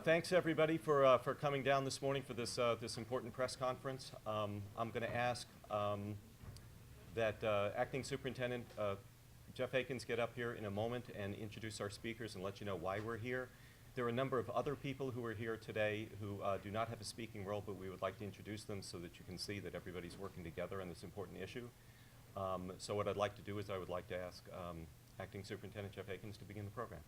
Thanks everybody for coming down this morning for this important press conference. I'm going to ask that Acting Superintendent Jeff Akins get up here in a moment and introduce our speakers and let you know why we're here. There are a number of other people who are here today who do not have a speaking role, but we would like to introduce them so that you can see that everybody's working together on this important issue. So what I'd like to do is I would like to ask Acting Superintendent Jeff Akins to begin the program.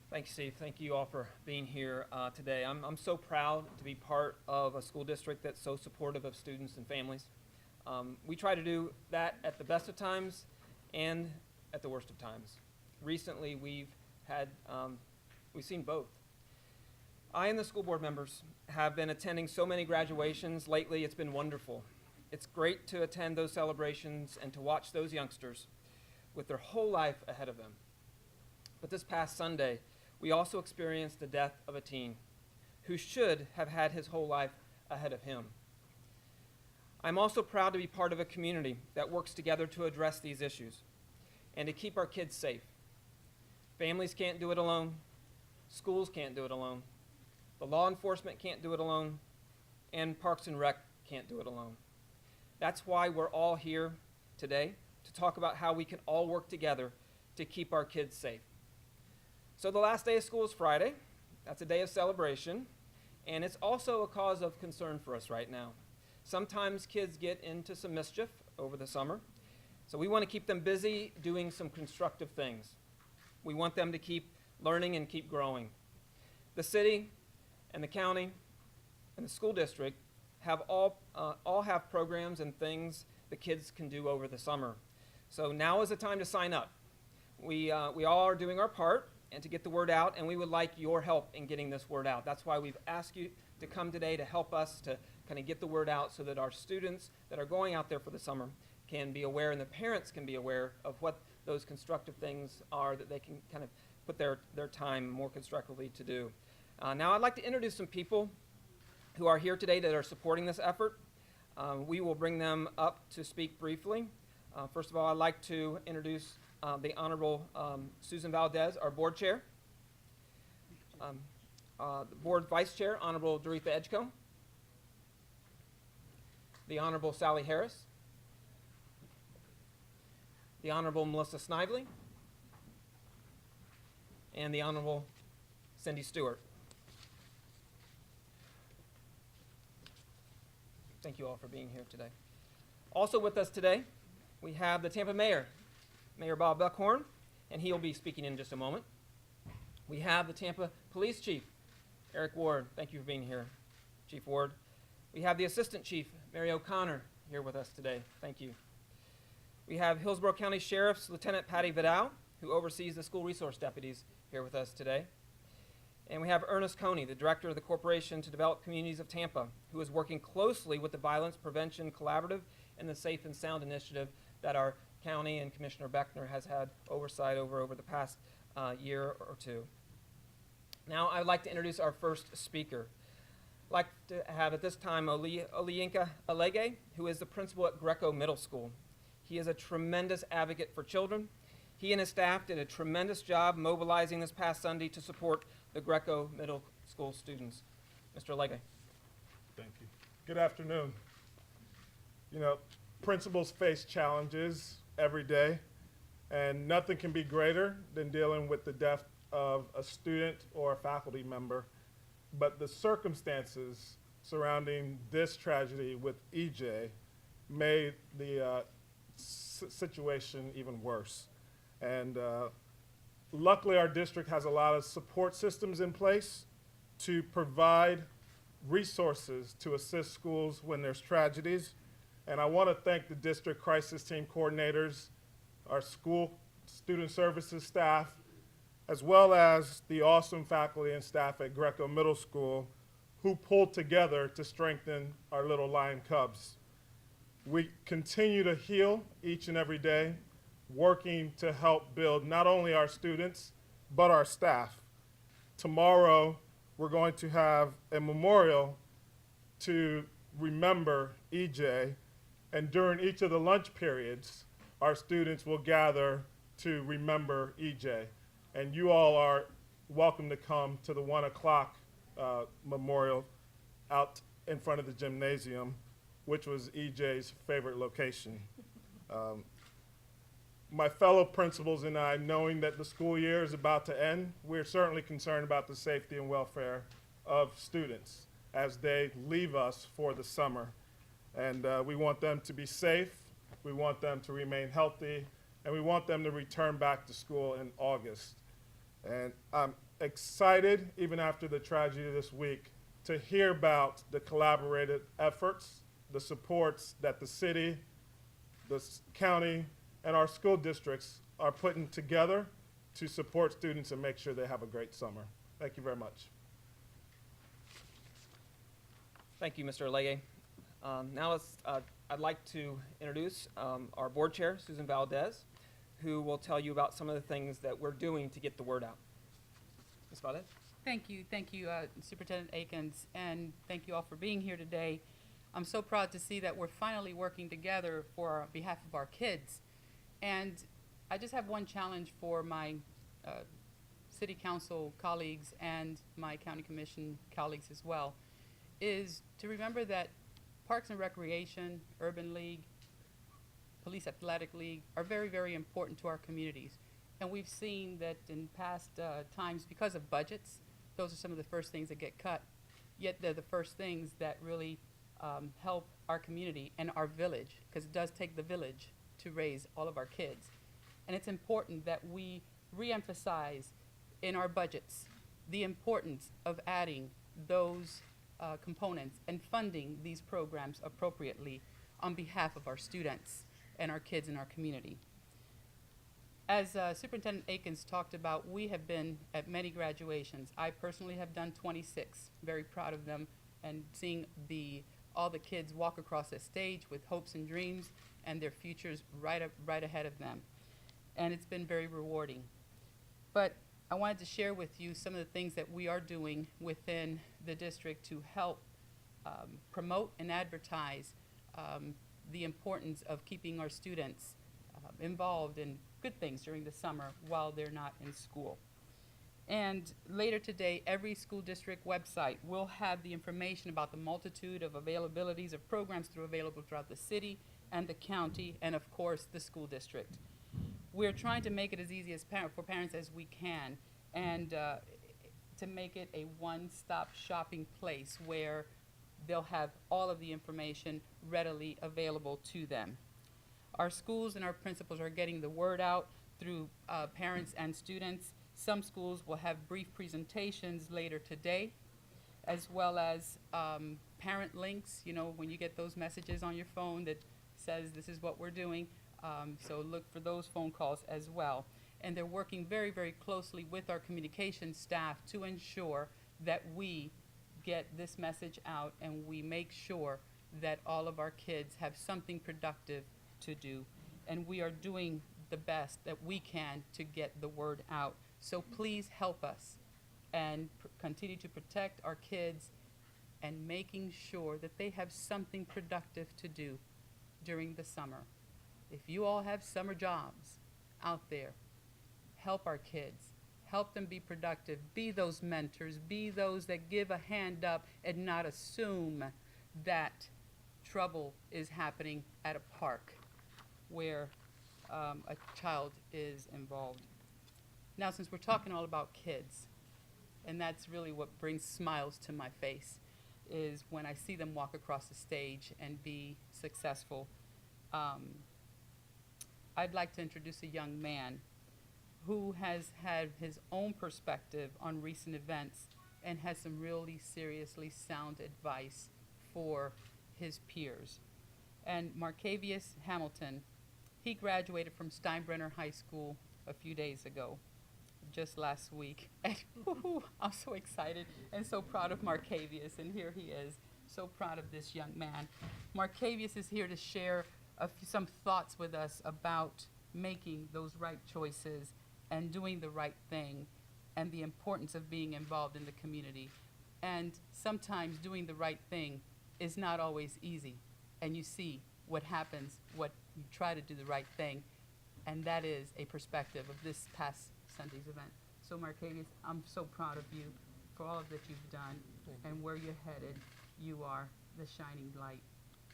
Thanks, Steve. Thank you all for being here today. I'm so proud to be part of a school district that's so supportive of students and families. We try to do that at the best of times and at the worst of times. Recently, we've seen both. I and the school board members have been attending so many graduations. Lately, it's been wonderful. It's great to attend those celebrations and to watch those youngsters with their whole life ahead of them. But this past Sunday, we also experienced the death of a teen who should have had his whole life ahead of him. I'm also proud to be part of a community that works together to address these issues and to keep our kids safe. Families can't do it alone. Schools can't do it alone. The law enforcement can't do it alone. And Parks and Rec can't do it alone. That's why we're all here today to talk about how we can all work together to keep our kids safe. So the last day of school is Friday. That's a day of celebration, and it's also a cause of concern for us right now. Sometimes kids get into some mischief over the summer, so we want to keep them busy doing some constructive things. We want them to keep learning and keep growing. The city and the county and the school district have all have programs and things the kids can do over the summer. So now is the time to sign up. We all are doing our part and to get the word out, and we would like your help in getting this word out. That's why we've asked you to come today to help us to kind of get the word out so that our students that are going out there for the summer can be aware and the parents can be aware of what those constructive things are that they can kind of put their time more constructively to do. Now I'd like to introduce some people who are here today that are supporting this effort. We will bring them up to speak briefly. First of all, I'd like to introduce the Honorable Susan Valdez, our board chair. The board vice chair, Honorable Doretha Edgecombe. The Honorable Sally Harris. The Honorable Melissa Snively. And the Honorable Cindy Stewart. Thank you all for being here today. Also with us today, we have the Tampa Mayor, Mayor Bob Buckhorn, and he'll be speaking in just a moment. We have the Tampa Police Chief, Eric Ward. Thank you for being here, Chief Ward. We have the Assistant Chief, Mary O'Connor, here with us today. Thank you. We have Hillsborough County Sheriff's Lieutenant Patty Vidal, who oversees the school resource deputies, here with us today. And we have Ernest Coney, the Director of the Corporation to Develop Communities of Tampa, who is working closely with the Violence Prevention Collaborative and the Safe and Sound Initiative that our county and Commissioner Beckner has had oversight over the past year or two. Now I'd like to introduce our first speaker. I'd like to have at this time Oliyinka Alege, who is the principal at Greco Middle School. He is a tremendous advocate for children. He and his staff did a tremendous job mobilizing this past Sunday to support the Greco Middle School students. Mr. Alege. Thank you. Good afternoon. You know, principals face challenges every day, and nothing can be greater than dealing with the death of a student or a faculty member. But the circumstances surrounding this tragedy with EJ made the situation even worse. And luckily, our district has a lot of support systems in place to provide resources to assist schools when there's tragedies. And I want to thank the district crisis team coordinators, our school student services staff, as well as the awesome faculty and staff at Greco Middle School who pulled together to strengthen our little lion cubs. We continue to heal each and every day, working to help build not only our students, but our staff. Tomorrow, we're going to have a memorial to remember EJ, and during each of the lunch periods, our students will gather to remember EJ. And you all are welcome to come to the 1 o'clock memorial out in front of the gymnasium, which was EJ's favorite location. My fellow principals and I, knowing that the school year is about to end, we're certainly concerned about the safety and welfare of students as they leave us for the summer. And we want them to be safe, we want them to remain healthy, and we want them to return back to school in August. And I'm excited, even after the tragedy this week, to hear about the collaborative efforts, the supports that the city, the county, and our school districts are putting together to support students and make sure they have a great summer. Thank you very much. Thank you, Mr. Alege. Now I'd like to introduce our board chair, Susan Valdez, who will tell you about some of the things that we're doing to get the word out. Ms. Valdez? Thank you, Superintendent Akins, and thank you all for being here today. I'm so proud to see that we're finally working together for behalf of our kids. And I just have one challenge for my city council colleagues and my county commission colleagues as well, is to remember that Parks and Recreation, Urban League, Police Athletic League are very, very important to our communities. And we've seen that in past times, because of budgets, those are some of the first things that get cut. Yet they're the first things that really help our community and our village, because it does take the village to raise all of our kids. And it's important that we reemphasize in our budgets the importance of adding those components and funding these programs appropriately on behalf of our students and our kids in our community. As Superintendent Akins talked about, we have been at many graduations. I personally have done 26, very proud of them, and seeing all the kids walk across the stage with hopes and dreams and their futures right ahead of them. And it's been very rewarding. But I wanted to share with you some of the things that we are doing within the district to help promote and advertise the importance of keeping our students involved in good things during the summer while they're not in school. And later today, every school district website will have the information about the multitude of availabilities of programs available throughout the city and the county, and of course, the school district. We're trying to make it as easy as for parents as we can, and to make it a one-stop shopping place where they'll have all of the information readily available to them. Our schools and our principals are getting the word out through parents and students. Some schools will have brief presentations later today, as well as parent links. You know, when you get those messages on your phone that says this is what we're doing, so look for those phone calls as well. And they're working very, very closely with our communications staff to ensure that we get this message out and we make sure that all of our kids have something productive to do. And we are doing the best that we can to get the word out. So please help us and continue to protect our kids and making sure that they have something productive to do during the summer. If you all have summer jobs out there, help our kids. Help them be productive. Be those mentors. Be those that give a hand up and not assume that trouble is happening at a park where a child is involved. Now, since we're talking all about kids, and that's really what brings smiles to my face, is when I see them walk across the stage and be successful. I'd like to introduce a young man who has had his own perspective on recent events and has some really seriously sound advice for his peers. And Marcavius Hamilton, he graduated from Steinbrenner High School a few days ago, just last week. And I'm so excited and so proud of Marcavius, and here he is, so proud of this young man. Marcavius is here to share some thoughts with us about making those right choices and doing the right thing and the importance of being involved in the community. And sometimes doing the right thing is not always easy. And you see what happens, what you try to do the right thing, And that is a perspective of this past Sunday's event. So Marcavius, I'm so proud of you for all of that you've done and where you're headed. You are the shining light.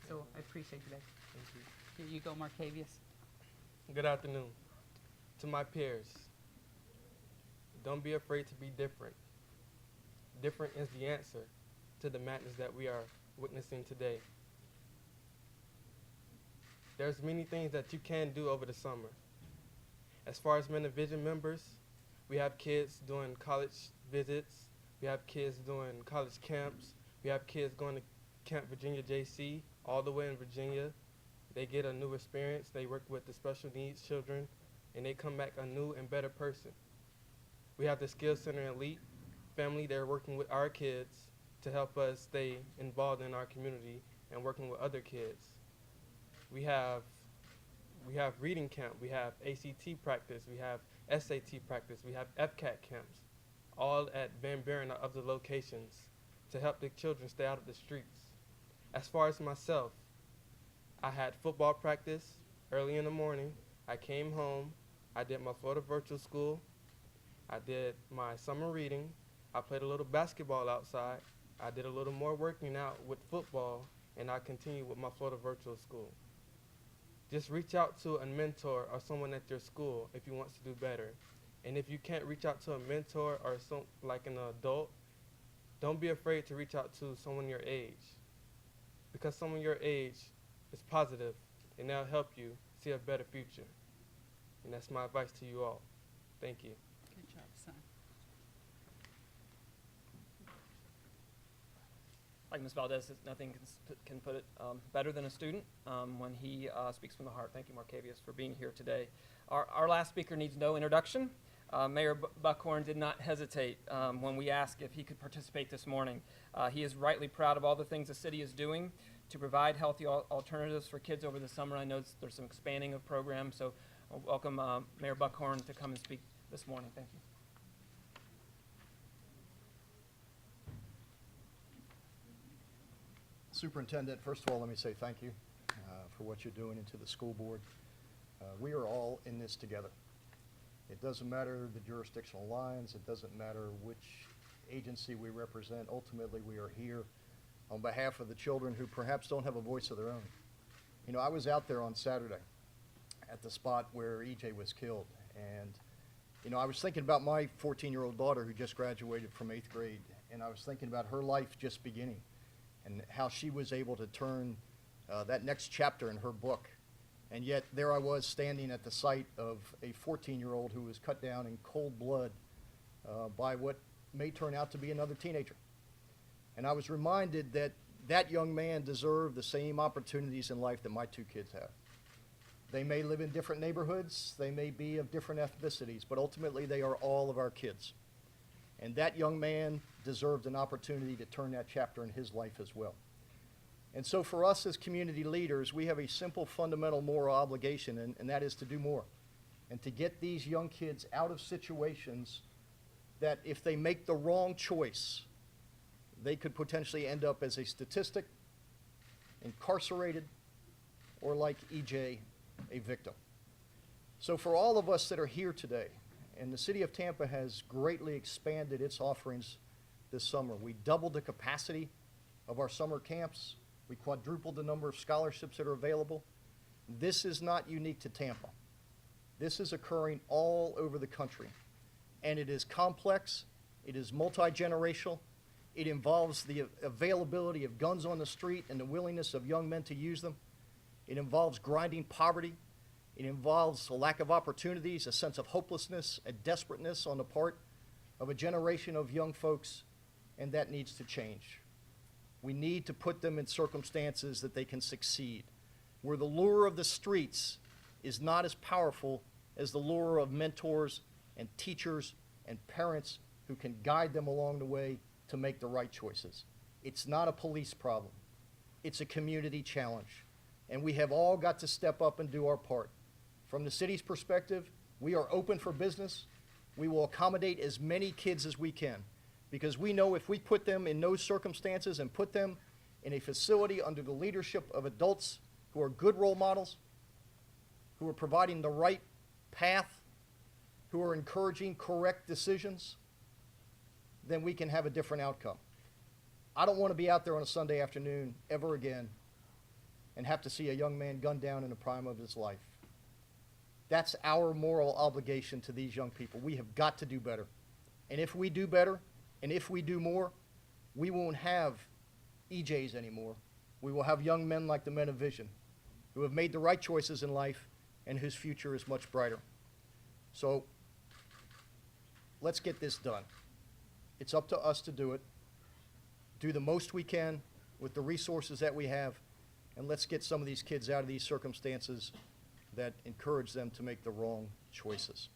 So I appreciate you. Thank you. Here you go, Marcavius. Good afternoon. To my peers, don't be afraid to be different. Different is the answer to the madness that we are witnessing today. There's many things that you can do over the summer. As far as Men of Vision members, we have kids doing college visits, we have kids doing college camps, we have kids going to Camp Virginia JC, all the way in Virginia. They get a new experience, they work with the special needs children, and they come back a new and better person. We have the Skills Center Elite family, they're working with our kids to help us stay involved in our community and working with other kids. We have reading camp, we have ACT practice, we have SAT practice, we have FCAT camps, all at Van Buren or other locations to help the children stay out of the streets. As far as myself, I had football practice early in the morning. I came home, I did my Florida virtual school, I did my summer reading, I played a little basketball outside, I did a little more working out with football, and I continued with my Florida virtual school. Just reach out to a mentor or someone at your school if you want to do better. And if you can't reach out to a mentor or like an adult, don't be afraid to reach out to someone your age. Because someone your age is positive and they'll help you see a better future. And that's my advice to you all. Thank you. Good job, son. Like Ms. Valdez says, nothing can put it better than a student when he speaks from the heart. Thank you, Marcavius, for being here today. Our last speaker needs no introduction. Mayor Buckhorn did not hesitate when we asked if he could participate this morning. He is rightly proud of all the things the city is doing to provide healthy alternatives for kids over the summer. I know there's some expanding of programs, so I'll welcome Mayor Buckhorn to come and speak this morning. Thank you. Superintendent, first of all, let me say thank you for what you're doing into the school board. We are all in this together. It doesn't matter the jurisdictional lines. It doesn't matter which agency we represent. Ultimately, we are here on behalf of the children who perhaps don't have a voice of their own. You know, I was out there on Saturday at the spot where EJ was killed. And, you know, I was thinking about my 14-year-old daughter who just graduated from 8th grade. And I was thinking about her life just beginning and how she was able to turn that next chapter in her book. And yet there I was standing at the site of a 14-year-old who was cut down in cold blood by what may turn out to be another teenager. And I was reminded that that young man deserved the same opportunities in life that my two kids have. They may live in different neighborhoods, they may be of different ethnicities, but ultimately they are all of our kids. And that young man deserved an opportunity to turn that chapter in his life as well. And so for us as community leaders, we have a simple fundamental moral obligation, and that is to do more. And to get these young kids out of situations that if they make the wrong choice, they could potentially end up as a statistic, incarcerated, or like EJ, a victim. So for all of us that are here today, and the city of Tampa has greatly expanded its offerings this summer. We doubled the capacity of our summer camps. We quadrupled the number of scholarships that are available. This is not unique to Tampa. This is occurring all over the country. And it is complex, it is multi-generational, it involves the availability of guns on the street and the willingness of young men to use them. It involves grinding poverty. It involves a lack of opportunities, a sense of hopelessness, a desperateness on the part of a generation of young folks, and that needs to change. We need to put them in circumstances that they can succeed, where the lure of the streets is not as powerful as the lure of mentors and teachers and parents who can guide them along the way to make the right choices. It's not a police problem. It's a community challenge. And we have all got to step up and do our part. From the city's perspective, we are open for business. We will accommodate as many kids as we can, because we know if we put them in those circumstances and put them in a facility under the leadership of adults who are good role models, who are providing the right path, who are encouraging correct decisions, then we can have a different outcome. I don't want to be out there on a Sunday afternoon ever again and have to see a young man gunned down in the prime of his life. That's our moral obligation to these young people. We have got to do better. And if we do better, and if we do more, we won't have EJs anymore. We will have young men like the men of vision who have made the right choices in life and whose future is much brighter. So let's get this done. It's up to us to do it. Do the most we can with the resources that we have, and let's get some of these kids out of these circumstances that encourage them to make the wrong choices.